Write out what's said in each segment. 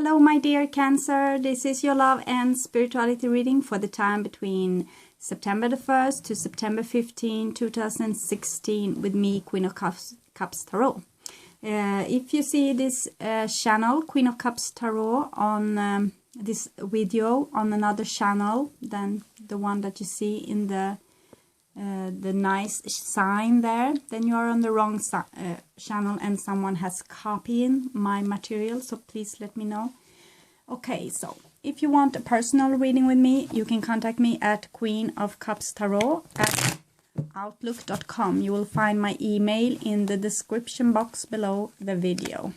Hello, my dear Cancer. This is your love and spirituality reading for the time between September the 1st to September 15, 2016 with me, Queen of Cups Tarot. If you see this channel, Queen of Cups Tarot, on this video on another channel than the one that you see in the nice sign there, then you are on the wrong channel and someone has copied my material, so please let me know. Okay, so if you want a personal reading with me, you can contact me at queenofcupstarot@outlook.com. You will find my email in the description box below the video.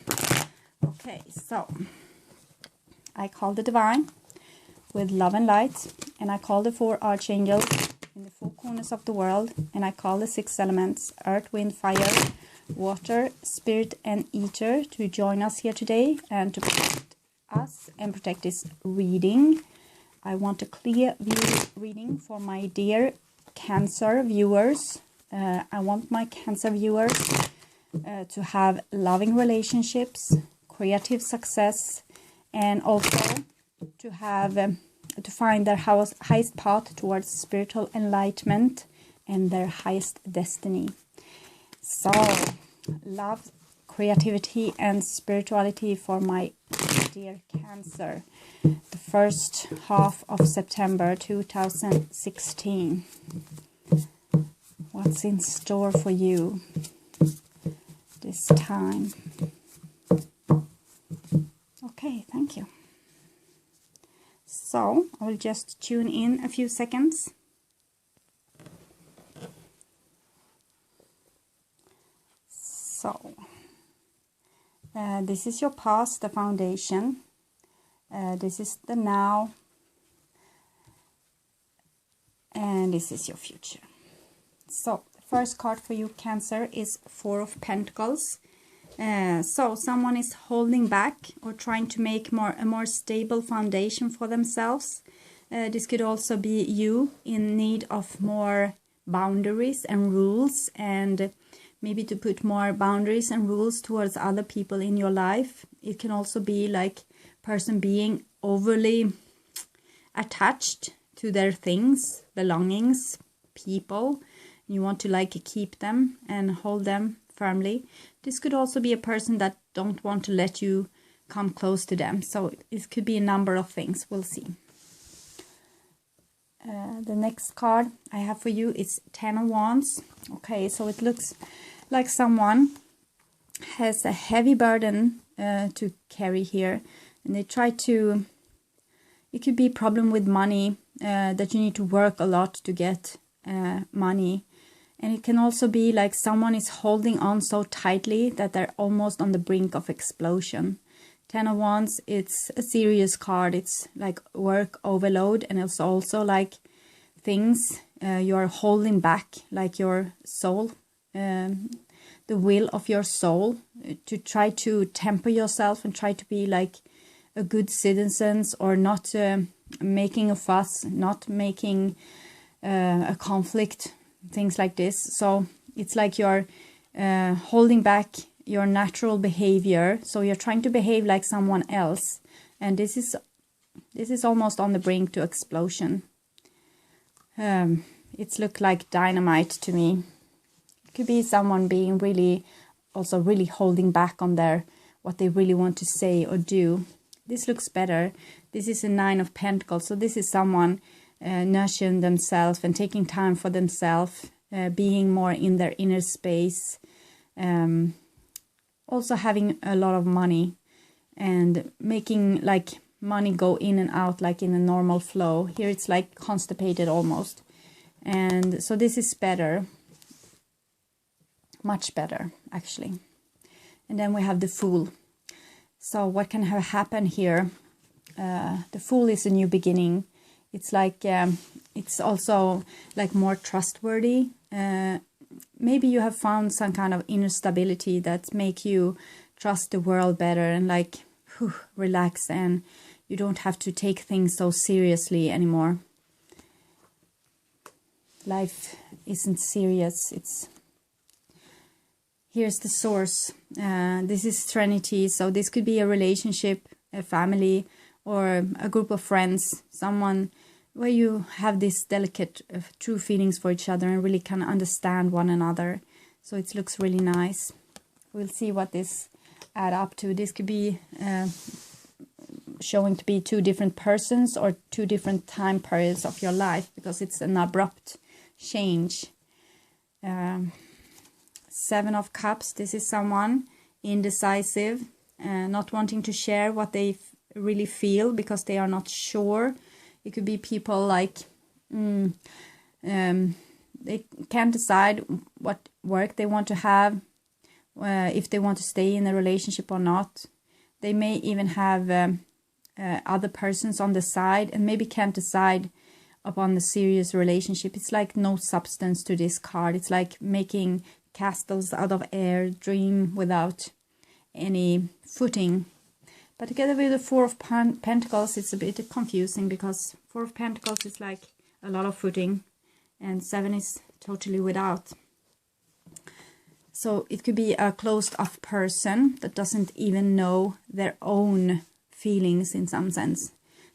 Okay, so I call the divine with love and light, and I call the 4 archangels in the 4 corners of the world, and I call the 6 elements, earth, wind, fire, water, spirit and ether, to join us here today and to protect us and protect this reading. I want a clear view reading for my dear Cancer viewers. I want my Cancer viewers to have loving relationships, creative success, and also to have to find their highest path towards spiritual enlightenment and their highest destiny. So, love, creativity and spirituality for my dear Cancer. The first half of September 2016. What's in store for you this time? Okay, thank you. So, I will just tune in a few seconds. So, this is your past, the foundation. This is the now. And this is your future. So, the first card for you, Cancer, is 4 of Pentacles. So someone is holding back or trying to make a more stable foundation for themselves. This could also be you in need of more boundaries and rules, and maybe to put more boundaries and rules towards other people in your life. It can also be like person being overly attached to their things, belongings, people. You want to like keep them and hold them firmly. This could also be a person that don't want to let you come close to them. So it could be a number of things. We'll see. The next card I have for you is 10 of Wands. Okay, so it looks like someone has a heavy burden to carry here. And they try to... It could be a problem with money, that you need to work a lot to get money. And it can also be like someone is holding on so tightly that they're almost on the brink of explosion. 10 of Wands, it's a serious card. It's like work overload, and it's also like things you're holding back, like your soul, the will of your soul, to try to temper yourself and try to be like a good citizen, or not making a fuss, not making a conflict, things like this. So it's like you're holding back your natural behavior, so you're trying to behave like someone else, and this is almost on the brink to explosion. It's looked like dynamite to me. It could be someone being really holding back on what they really want to say or do. This looks better. This is a 9 of Pentacles, so this is someone nurturing themselves and taking time for themselves, being more in their inner space, also having a lot of money and making like money go in and out like in a normal flow. Here it's like constipated almost, and so this is better, much better actually. And then we have the Fool. So what can have happened here? The Fool is a new beginning. It's like, it's also like more trustworthy. Maybe you have found some kind of inner stability that make you trust the world better and like relax, and you don't have to take things so seriously anymore. Life isn't serious. Here's the Source. This is Trinity, so this could be a relationship a family or a group of friends, someone where you have this delicate, true feelings for each other and really can understand one another. So it looks really nice. We'll see what this add up to. This could be showing to be 2 different persons or 2 different time periods of your life, because it's an abrupt change. 7 of Cups, this is someone indecisive, not wanting to share what they really feel because they are not sure. It could be people like they can't decide what work they want to have, if they want to stay in a relationship or not. They may even have other persons on the side and maybe can't decide upon the serious relationship. It's like no substance to this card. It's like making castles out of air, dream without any footing. But together with the 4 of Pentacles, it's a bit confusing, because 4 of Pentacles is like a lot of footing and 7 is totally without. So it could be a closed off person that doesn't even know their own feelings in some sense.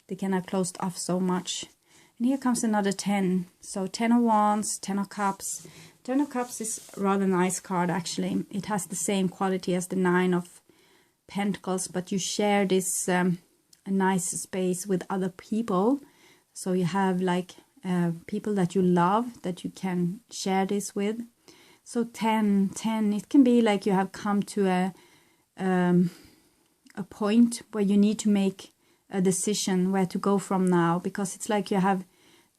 They can have closed off so much. And here comes another 10. So 10 of Wands, 10 of Cups. 10 of Cups is a rather nice card actually. It has the same quality as the 9 of Pentacles, but you share this a nice space with other people. So you have like people that you love that you can share this with. So 10, it can be like you have come to a point where you need to make a decision where to go from now, because it's like you have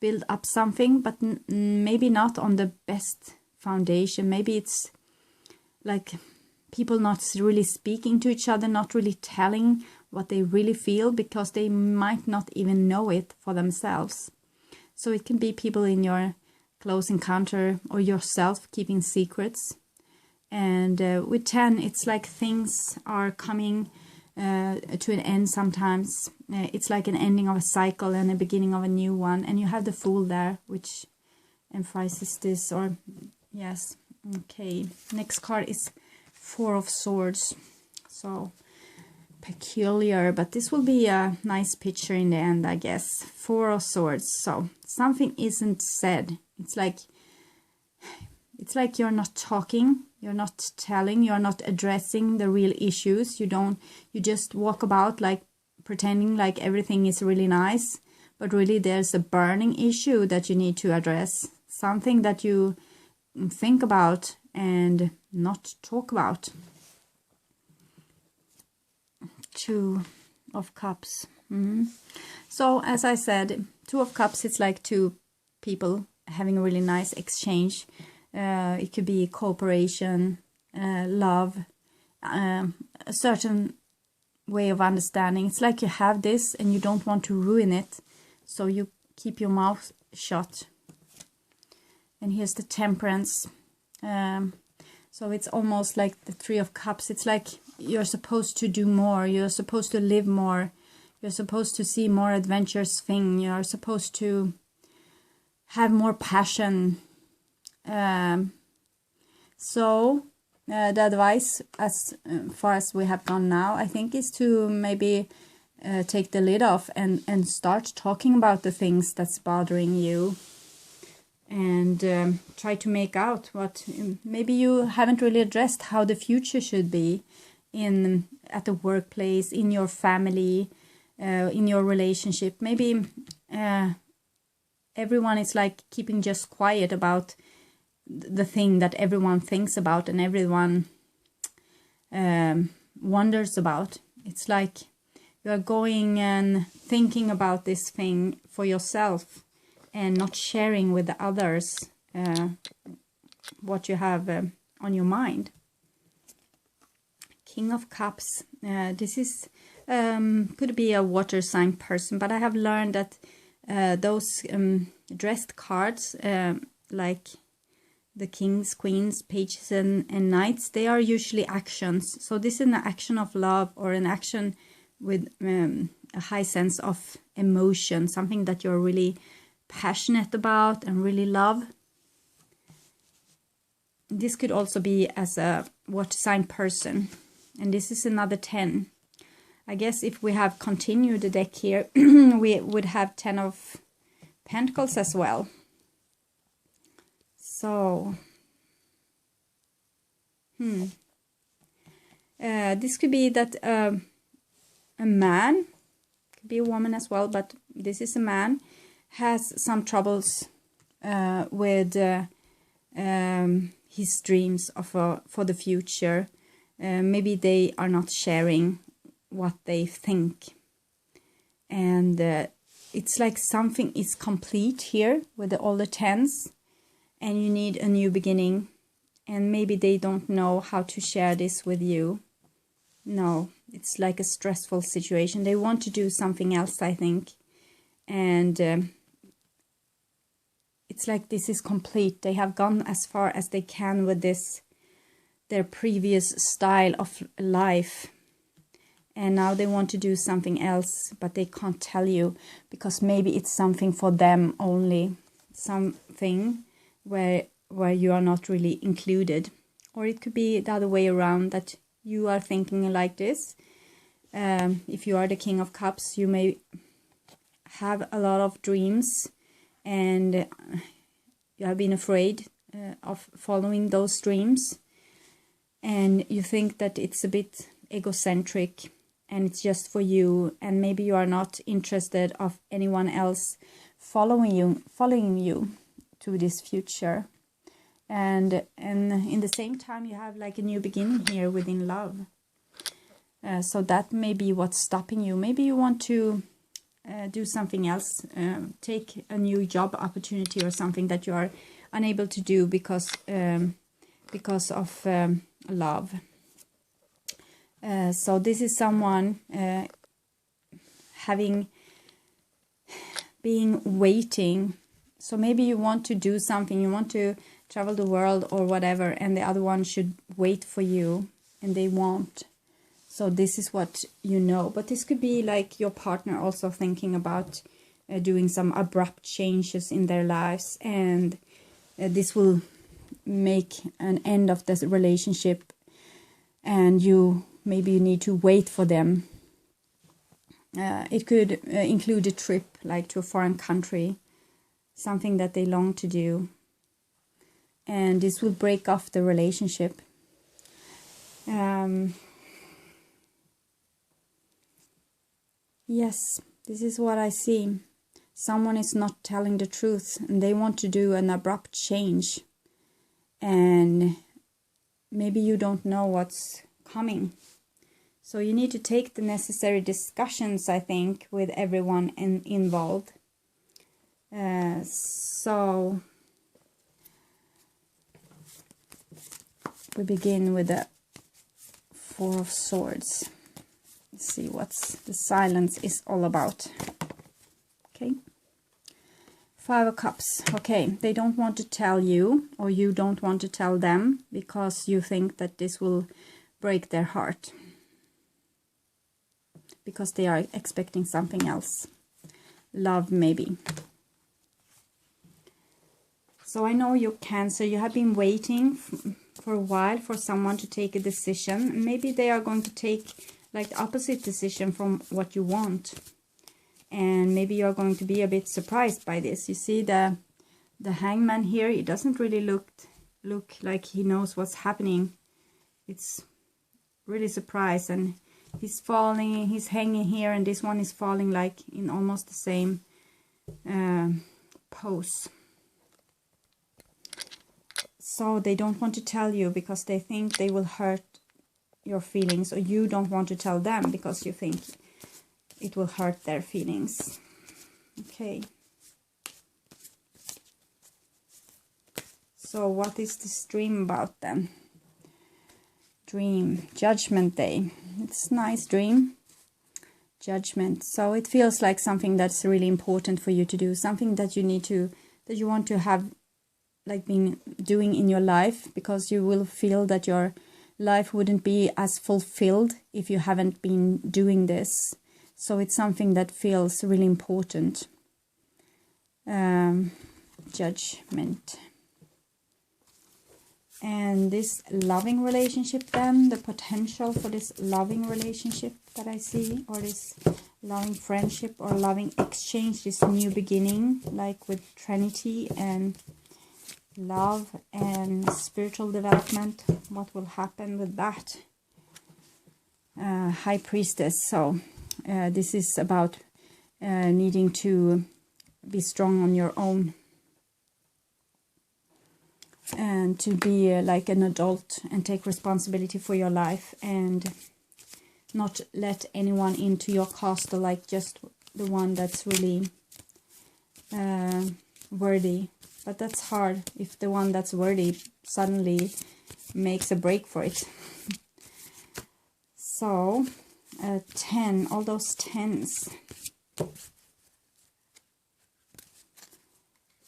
built up something, but maybe not on the best foundation. Maybe it's like people not really speaking to each other, not really telling what they really feel, because they might not even know it for themselves. So it can be people in your close encounter or yourself keeping secrets. And with 10, it's like things are coming to an end sometimes. It's like an ending of a cycle and a beginning of a new one. And you have the Fool there, which emphasizes this, or yes. Okay, next card is 4 of Swords. So peculiar, but this will be a nice picture in the end, I guess. 4 of Swords. So something isn't said. It's like you're not talking, you're not telling, you're not addressing the real issues. You just walk about like pretending like everything is really nice, but really there's a burning issue that you need to address. Something that you think about and not talk about. 2 of Cups. So as I said, 2 of Cups, it's like 2 people having a really nice exchange. It could be cooperation, love, a certain way of understanding. It's like you have this and you don't want to ruin it, so you keep your mouth shut. And here's the Temperance. So it's almost like the 3 of Cups. It's like you're supposed to do more. You're supposed to live more. You're supposed to see more adventurous things. You're supposed to have more passion. So the advice, as far as we have gone now, I think, is to maybe take the lid off and start talking about the things that's bothering you, and try to make out what maybe you haven't really addressed, how the future should be at the workplace, in your family, in your relationship. Maybe everyone is like keeping just quiet about the thing that everyone thinks about and everyone wonders about. It's like you're going and thinking about this thing for yourself and not sharing with the others what you have on your mind. King of Cups. This is could be a water sign person, but I have learned that those dressed cards, like the kings, queens, pages, and knights, they are usually actions. So this is an action of love, or an action with a high sense of emotion, something that you're really passionate about and really love. This could also be as a water sign person. And this is another 10. I guess if we have continued the deck here, we would have 10 of Pentacles as well. So, this could be that a man, could be a woman as well, but this is a man, has some troubles with his dreams of for the future. Maybe they are not sharing what they think, and it's like something is complete here with all the tens, and you need a new beginning, and maybe they don't know how to share this with you. No, it's like a stressful situation. They want to do something else, I think, and it's like this is complete. They have gone as far as they can with this, their previous style of life, and now they want to do something else, but they can't tell you because maybe it's something for them only, something where you are not really included. Or it could be the other way around, that you are thinking like this. If you are the King of Cups, you may have a lot of dreams, and you have been afraid of following those dreams, and you think that it's a bit egocentric and it's just for you, and maybe you are not interested of anyone else following you to this future. And in the same time, you have like a new beginning here within love. So that may be what's stopping you. Maybe you want to do something else, take a new job opportunity or something that you are unable to do because of love. So this is someone waiting. So maybe you want to do something, you want to travel the world or whatever, and the other one should wait for you, and they won't. So this is what you know. But this could be like your partner also thinking about doing some abrupt changes in their lives, and this will make an end of this relationship, and maybe you need to wait for them. It could include a trip, like to a foreign country, something that they long to do, and this will break off the relationship. Yes, this is what I see. Someone is not telling the truth, and they want to do an abrupt change, and maybe you don't know what's coming. So you need to take the necessary discussions, I think, with everyone involved. So we begin with the Four of Swords. Let's see what the silence is all about. Okay. Five of Cups. Okay, they don't want to tell you, or you don't want to tell them, because you think that this will break their heart, because they are expecting something else. Love, maybe. So I know you're Cancer. You have been waiting for a while for someone to take a decision. Maybe they are going to take like the opposite decision from what you want. And maybe you're going to be a bit surprised by this. You see the Hangman here. He doesn't really look like he knows what's happening. It's really surprised, and he's falling, he's hanging here, and this one is falling like in almost the same pose. So they don't want to tell you because they think they will hurt your feelings, or you don't want to tell them because you think it will hurt their feelings. Okay. So what is this dream about then? Dream, Judgment Day. It's a nice dream. Judgment. So it feels like something that's really important for you to do, something that you need to, that you want to have like been doing in your life, because you will feel that your life wouldn't be as fulfilled if you haven't been doing this. So it's something that feels really important. Judgment. And this loving relationship then, the potential for this loving relationship. that I see, or this loving friendship or loving exchange, this new beginning, like with Trinity and love and spiritual development. What will happen with that? High Priestess. So this is about needing to be strong on your own and to be like an adult and take responsibility for your life and not let anyone into your castle, like just the one that's really worthy. But that's hard if the one that's worthy suddenly makes a break for it. So 10, all those 10s.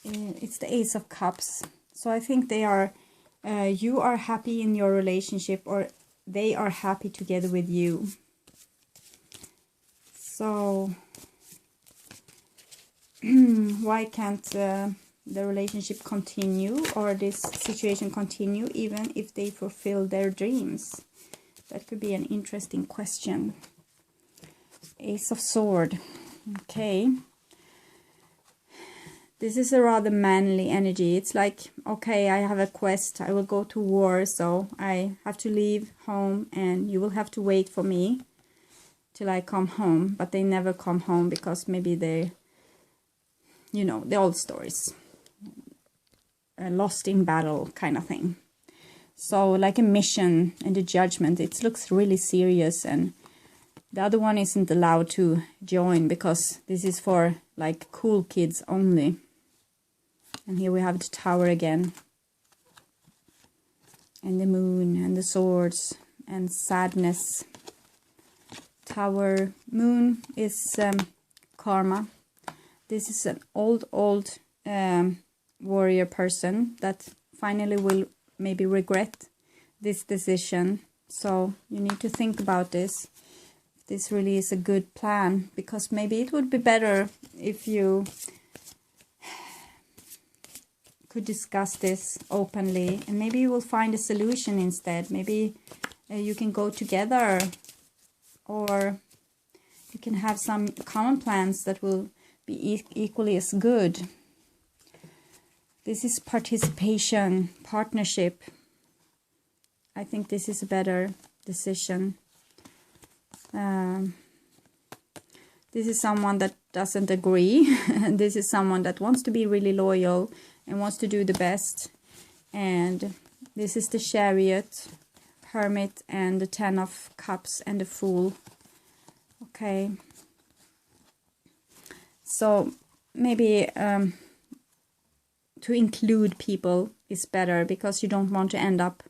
It's the Ace of Cups. So I think they are, you are happy in your relationship, or they are happy together with you. So why can't the relationship continue, or this situation continue, even if they fulfill their dreams? That could be an interesting question. Ace of Sword. Okay. This is a rather manly energy. It's like, okay, I have a quest. I will go to war, so I have to leave home and you will have to wait for me till I come home. But they never come home because maybe they, you know, the old stories. Lost in battle kind of thing. So like a mission and a judgment. It looks really serious, and the other one isn't allowed to join because this is for like cool kids only. And here we have the Tower again. And the Moon and the Swords and sadness. Tower, Moon is karma. This is an old warrior person that finally will maybe regret this decision. So you need to think about this. This really is a good plan, because maybe it would be better if you could discuss this openly, and maybe you will find a solution instead. Maybe you can go together, or you can have some common plans that will be equally as good. This is participation, partnership. I think this is a better decision. This is someone that doesn't agree. This is someone that wants to be really loyal and wants to do the best. And this is the Chariot, Hermit, and the 10 of Cups and the Fool. Okay. So maybe to include people is better, because you don't want to end up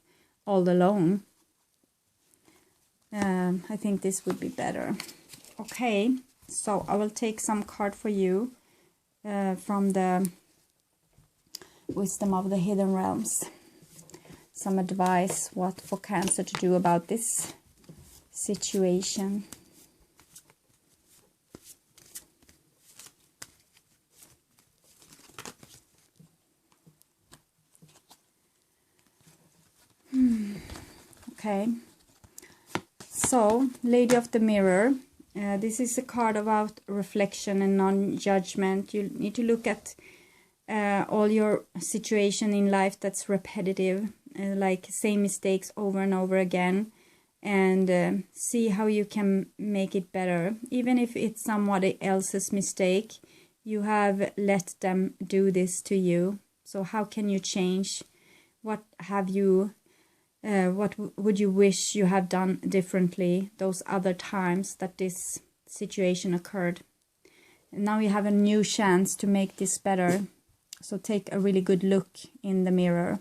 all alone. I think this would be better. Okay, so I will take some card for you from the Wisdom of the Hidden Realms. Some advice what for Cancer to do about this situation. Okay. So, Lady of the Mirror. This is a card about reflection and non-judgment. You need to look at all your situation in life that's repetitive, like same mistakes over and over again, and see how you can make it better. Even if it's somebody else's mistake, you have let them do this to you. So how can you change? What have you what would you wish you had done differently those other times that this situation occurred? And now you have a new chance to make this better. So take a really good look in the mirror.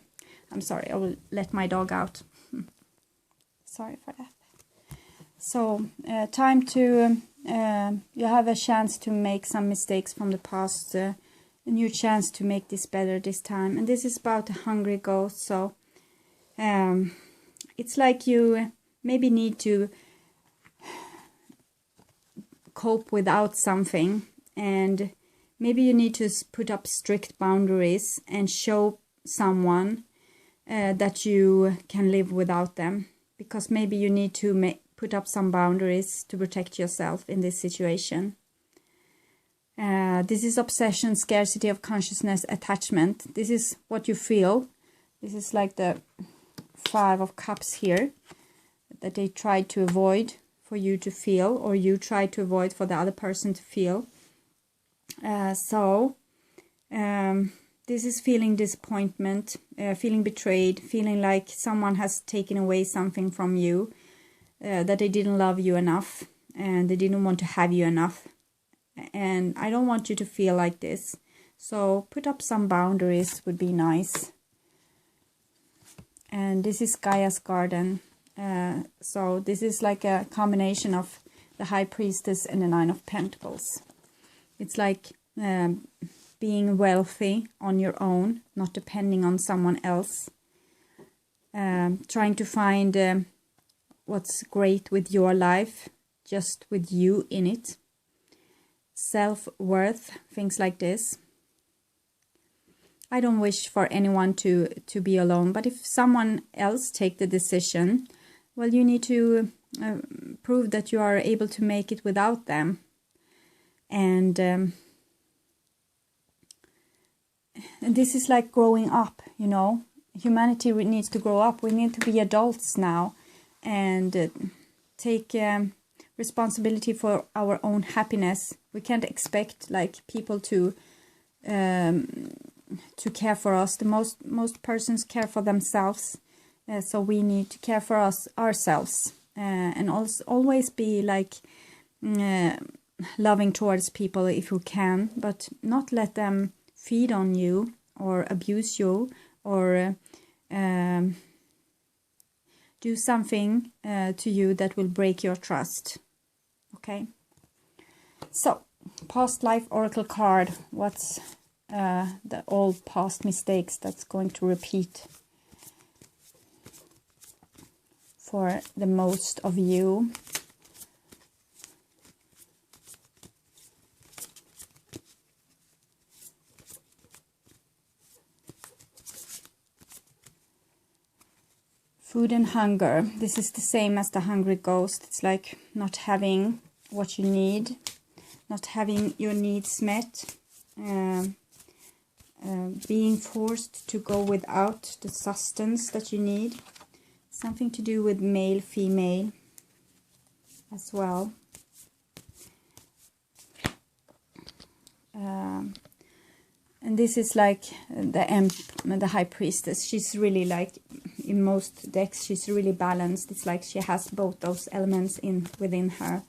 I'm sorry, I will let my dog out. Sorry for that. So time to, you have a chance to make some mistakes from the past. A new chance to make this better this time. And this is about a hungry ghost. So it's like you maybe need to cope without something, and maybe you need to put up strict boundaries and show someone that you can live without them, because maybe you need to put up some boundaries to protect yourself in this situation. This is obsession, scarcity of consciousness, attachment. This is what you feel. This is like the 5 of Cups here that they try to avoid for you to feel, or you try to avoid for the other person to feel. This is feeling disappointment, feeling betrayed, feeling like someone has taken away something from you, that they didn't love you enough and they didn't want to have you enough. And I don't want you to feel like this. So put up some boundaries would be nice. And this is Gaia's garden. So this is like a combination of the High Priestess and the 9 of Pentacles. It's like being wealthy on your own, not depending on someone else. Trying to find what's great with your life, just with you in it. Self-worth, things like this. I don't wish for anyone to be alone, but if someone else take the decision, well, you need to prove that you are able to make it without them. And this is like growing up, you know. Humanity needs to grow up. We need to be adults now and take responsibility for our own happiness. We can't expect like people to care for us. The most persons care for themselves, so we need to care for ourselves, and also always be like loving towards people if you can, but not let them feed on you or abuse you or do something to you that will break your trust. Okay, so past life oracle card. What's the old past mistakes that's going to repeat for the most of you? Food and hunger. This is the same as the hungry ghost. It's like not having what you need, not having your needs met, being forced to go without the sustenance that you need. Something to do with male, female as well. And this is like the High Priestess. She's really like, in most decks, she's really balanced. It's like she has both those elements within her.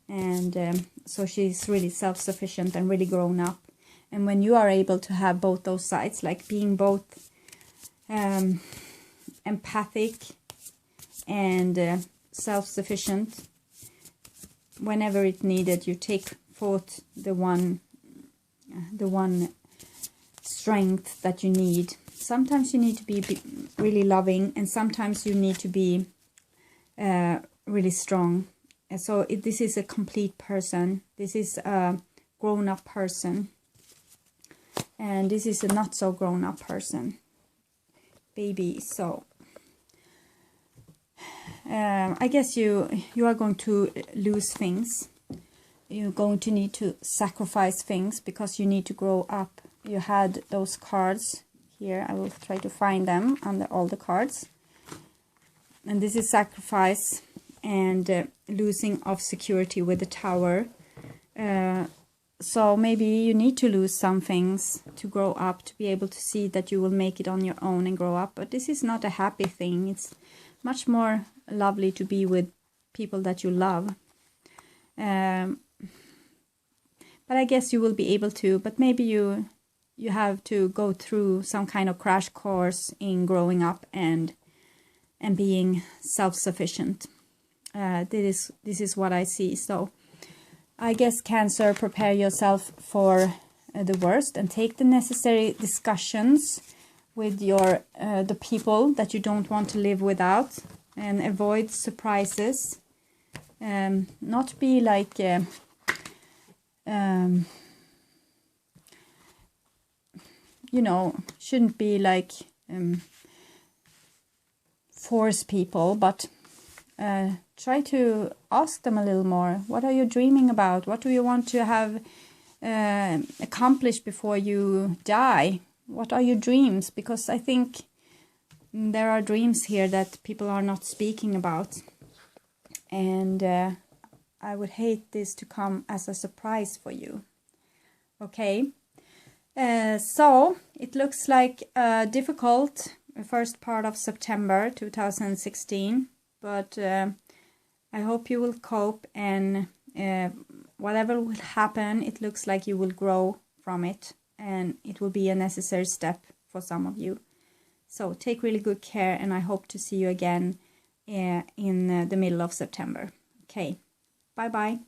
And so she's really self-sufficient and really grown up. And when you are able to have both those sides, like being both empathic and self-sufficient, whenever it needed, you take forth the one strength that you need. Sometimes you need to be really loving, and sometimes you need to be really strong. And so this is a complete person. This is a grown-up person. And this is a not so grown-up person. Baby, so I guess you are going to lose things. You're going to need to sacrifice things because you need to grow up. You had those cards here. I will try to find them under all the cards. And this is sacrifice and losing of security with the Tower. So maybe you need to lose some things to grow up, to be able to see that you will make it on your own and grow up. But this is not a happy thing. It's much more lovely to be with people that you love. But I guess you will be able to, but maybe you have to go through some kind of crash course in growing up and being self-sufficient. This is what I see. So I guess Cancer, prepare yourself for the worst and take the necessary discussions with the people that you don't want to live without, and avoid surprises. Not be like you know, shouldn't be like force people, but try to ask them a little more. What are you dreaming about? What do you want to have accomplished before you die? What are your dreams? Because I think there are dreams here that people are not speaking about. And I would hate this to come as a surprise for you. Okay. So it looks like a difficult first part of September 2016. But I hope you will cope, and whatever will happen, it looks like you will grow from it, and it will be a necessary step for some of you. So take really good care, and I hope to see you again in the middle of September. Okay, bye-bye.